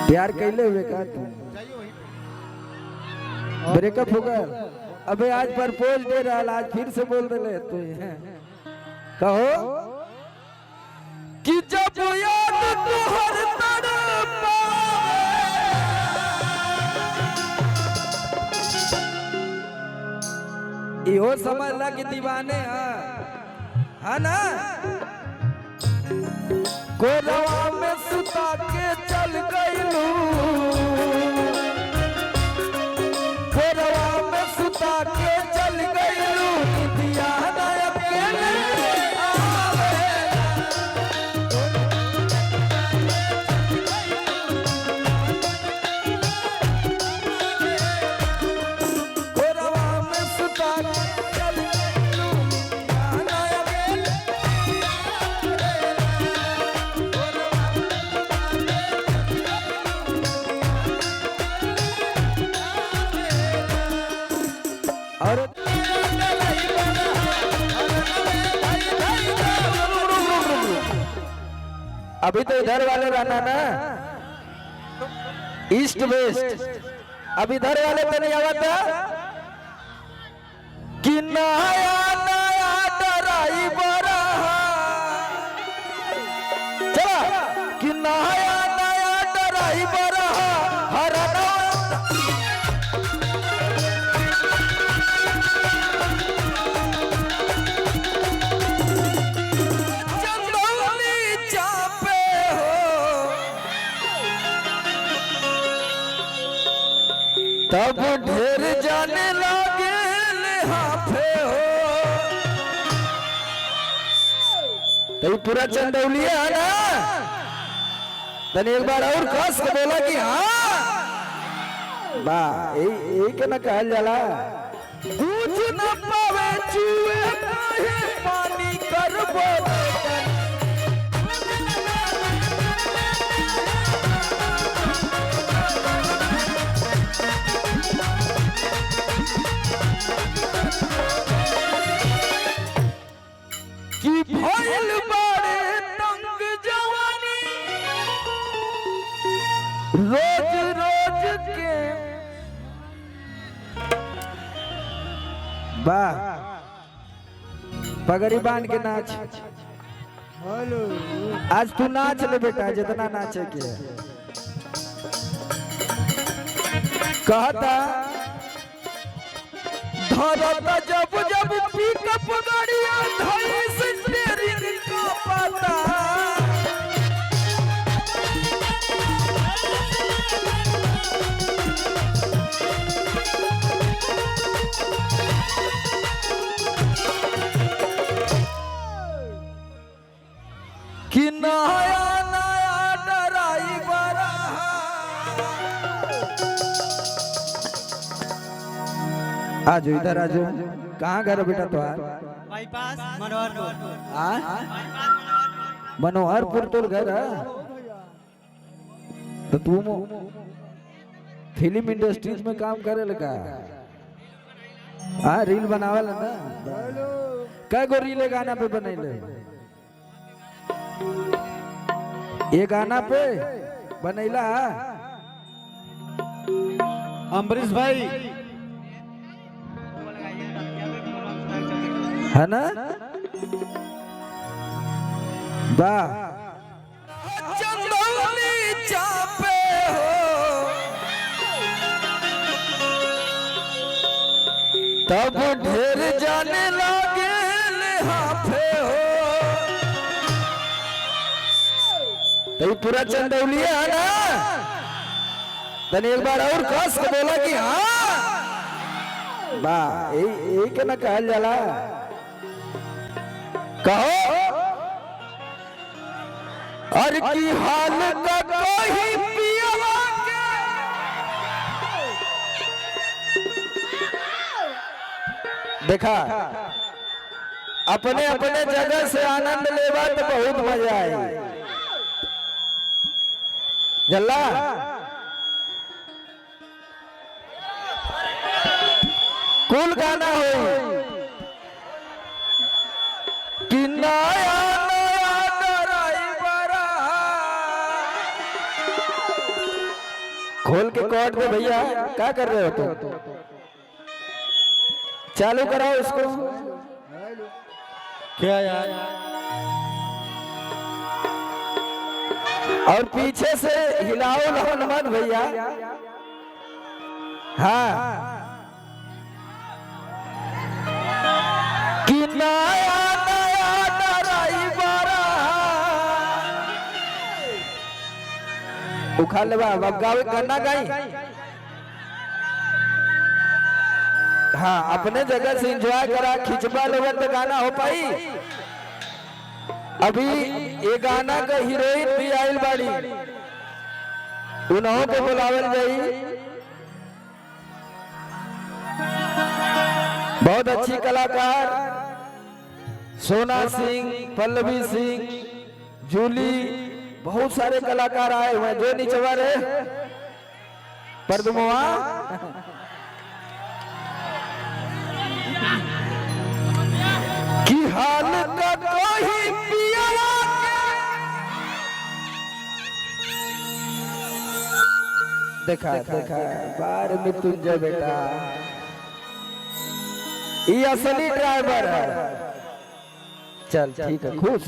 प्यार कैले हुए का तू ब्रेकअप हो गया। अबे आज प्रपोज दे रहा, आज फिर से बोल दे ले तू कहो कि जब याद तुहर इहो समझला कि दीवाने है ना। कोरवा में सुता के चल गईलू, कोरवा में सुता के चल गईलू, दिया ना अकेले कोरवा में सुता के चल गईलू, दिया ना अकेले और अभी तो इधर वाले रहना ना, ईस्ट वेस्ट। अब इधर वाले तो नहीं आवा था कि नया नया ड्राइवर चला कि नया नया ड्राइवर हर तब ढेर जाने लगे हाफे हो। तो पूरा चंदौलिया है ना, तने एक बार और कस के बोला कि हाँ बा यही के ना कहल जाला। कुछ न पावे चूहे काहे पानी करबो कि भइल बारे तंग जवानी रोज रोज के वाह पगड़ी बांध के नाच। आज तू नाच ले बेटा, जितना नाचे के कहता धरता जब जब पिकअप गाड़िया धरी स्टीयरिंग का पता कि नया नया ड्राइवर आजो इधर आजो। कहाँ घर बेटा तुम्हार? बाईपास मनोहरपुर। मनोहरपुर तो घर है। तो तुम फिल्म इंडस्ट्रीज में काम करे लगा? हाँ रील बनावल ना। कै गो रील गाना पे बनैले? ये गाना पे बनैला अम्बरीश भाई है ना। वाह चंदौली चापे हो तब ढेर जाने लगे हाफे हो। तो पूरा चंदौलिया है ना, तने एक बार और कस के बोला कि हाँ बा यही के ना कहल जाला। कहो और की हाल का कोई पियवा के देखा अपने अपने जगह से आनंद लेवा तो बहुत मजा आई। जल्ला कुल गाना हो कि नया नया ड्राइवर खोल के कॉर्ड दे भैया, क्या कर रहे हो तुम? चालू कराओ इसको। क्या यार? और पीछे से हिलाओ लहो मत भैया। हाँ कि नया नया ड्राइवर उखाड़ ले बा, अब गावे गाना गाई। हाँ अपने जगह से एंजॉय करा, खिंचवा लोगन तो गाना हो पाई। अभी ये गाना का हीरोइन भी आयल बाड़ी, उन्हों के बुलावल जाई। बहुत अच्छी कलाकार सोना सिंह, पल्लवी सिंह, जूली, बहुत सारे कलाकार आए हुए हैं। जो नीचवा रहे परदुमवा की हाल का कोई पिया देखा देखा बार मृत्युंजय बेटा, ये असली ड्राइवर है। चल ठीक है, खुश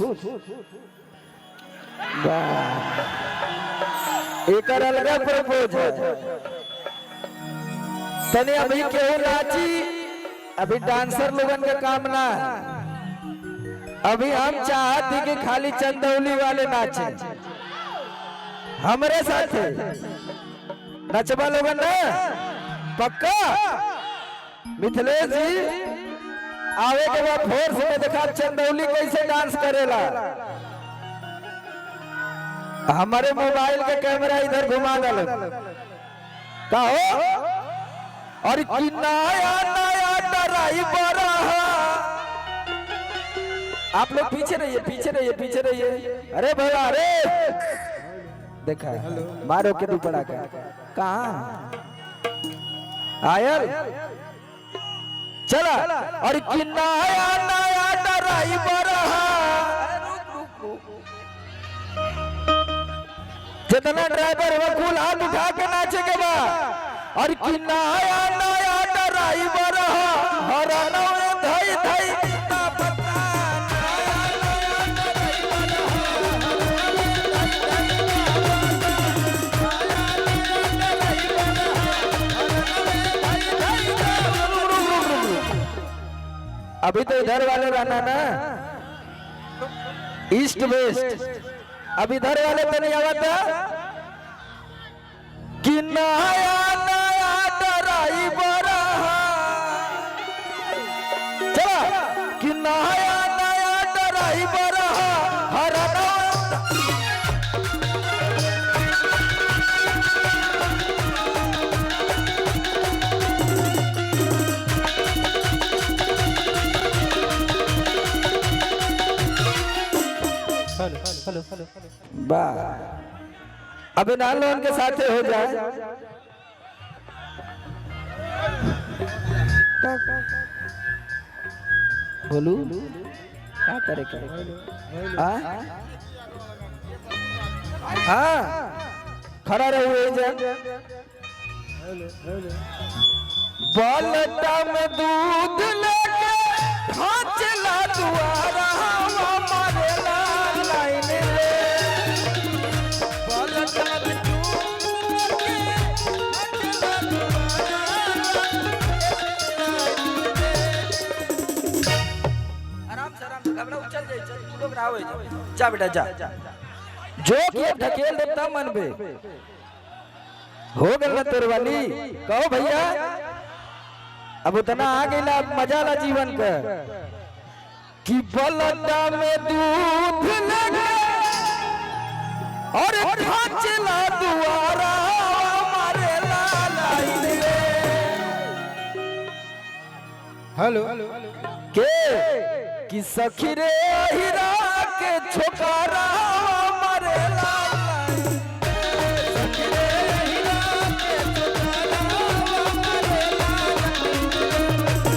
एक अलग प्रपोज है। तने अभी क्यों नाची? अभी डांसर लोगन का काम ना है। अभी हम चाहते कि खाली चंदौली वाले नाचे हमारे साथ नचबा लोगन ना पक्का। मिथिलेश जी आवे के बाद फोर्स में देखा चंदौली कैसे डांस करेला। हमारे मोबाइल के कैमरा इधर घुमा दल का हो। और नया नया ड्राइवर, आप लोग पीछे रहिए, पीछे रहिए, पीछे रहिए। अरे भैया अरे देखा मारो के दुपड़ा का कहाँ आयल चला। और नया नया ड्राइवर, जितना ड्राइवर वो कुल हाथ उठा के नाचे के बाद। और नया नया ड्राइवर हराना धई धई अभी तो इधर वाले रहना ना, ईस्ट वेस्ट। अब इधर वाले तो नहीं आवता कि नया नया ड्राइवर, चला कि नया नया ड्राइवर हराना। हेलो हेलो बा अबे ना लोन के साथ हो जाए। बोलू क्या करे करे हाँ खड़ा रहो बालटा में दूध लेके चला दुआरा हमारे लाइन रे। बालटा में दूध लेके चला दुआरा। आराम से घबरा चल जाए, चल तू लोग राव जा बेटा जा। जो किए ढकेल दे तब मन बे हो गल ना तेरे वाली। कहो भैया अब उतना आ गई ना मजा ला जीवन का कि बलटा में दूध लगे और चला दुआरा हमारे लाइन रे। हेलो के कि सखी रे हीरा के छोकारा हमारे लाइन। सखी रे हीरा के छोकारा हमारे लाइन।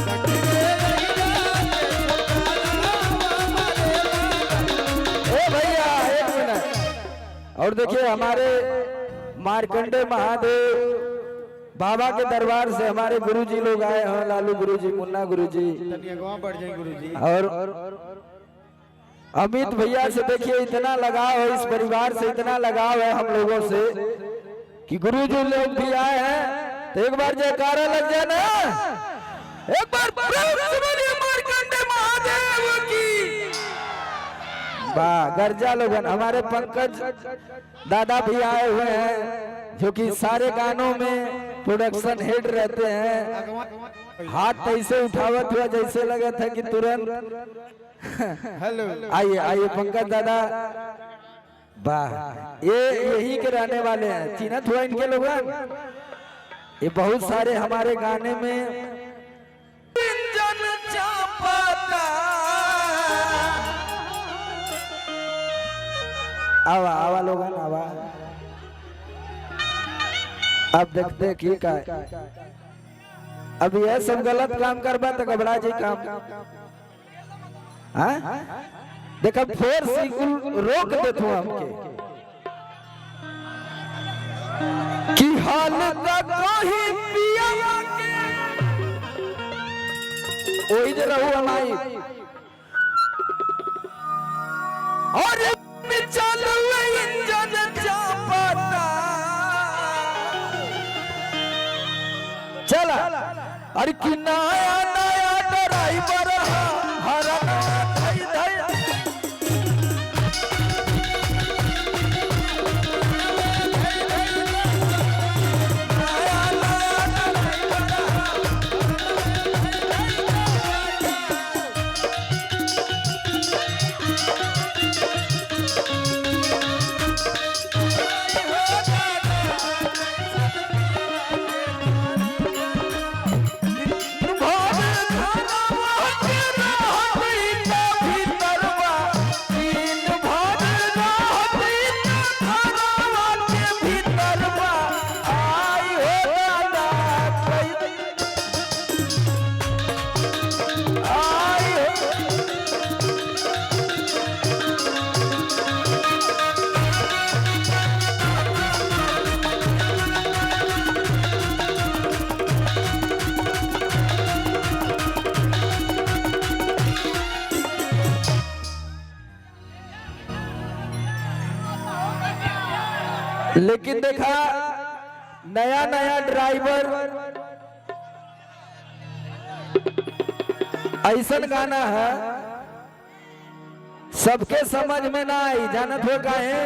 सखी रे हीरा के छोकारा हमारे लाइन। ए भैया एक मिनट और देखिए हमारे मार्कंडे महादेव बाबा के दरबार से हमारे गुरुजी लोग आए हैं, लालू गुरुजी, मुन्ना गुरुजी बढ़ जाए गुरुजी। और अमित भैया से देखिए इतना लगाव है, इस परिवार से इतना लगाव है हम लोगों से कि गुरुजी लोग भी आए हैं। तो एक बार जयकारा लग जाए ना, एक बार मार्कंडे महादेव की। वाह गर्जा लोगन। हमारे पंकज दादा भी आए हुए हैं जो कि सारे गानों में प्रोडक्शन हेड रहते हैं। हाथ ऐसे उठावत हुआ जैसे लगा था कि तुरंत। हेलो आइए आइए पंकज दादा। वाह ये यही के रहने वाले हैं, चिन्हत हुआ इनके लोग। ये बहुत सारे हमारे गाने में आवा आवा लोगन आवा। अब देखते की का अब यह सब गलत काम करबा तो घबरा जी काम। हाँ देखा फोर सिकुल रोक देते हमके कि हाल कहीं पिया ओही जे रहू हमारी और चलो इंजन चापता चला। अरे कि नया नया ड्राइवर हरा धई धई लेकिन देखा नया नया ड्राइवर ऐसा गाना है सबके समझ में ना आई। जानत हो काहे?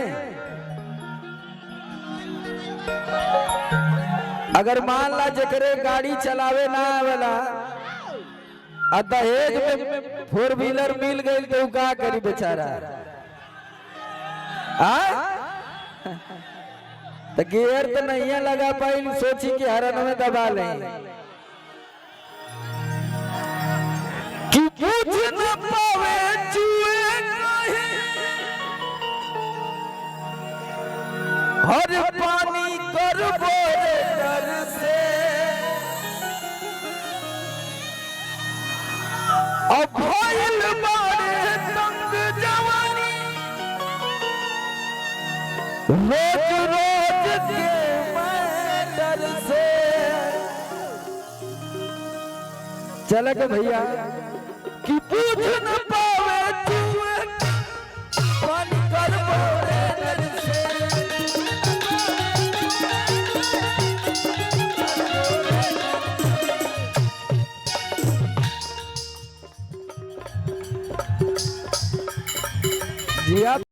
अगर मान ला जकरे गाड़ी चलावे ना आवेला आ दहेज में 4 व्हीलर मिल गई तो का करी बेचारा। तो गियर तो नहीं लगा पाई, सोची कि हरन में दबा लें कि पूछ न पावे चुए हर पानी कर बोरे डर से अब भइल बारे तंग जवानी रोज रोज के मैं डर से। चल के भैया कि पूछ न पावे चुए पानी कर बोरे डर से। जी आप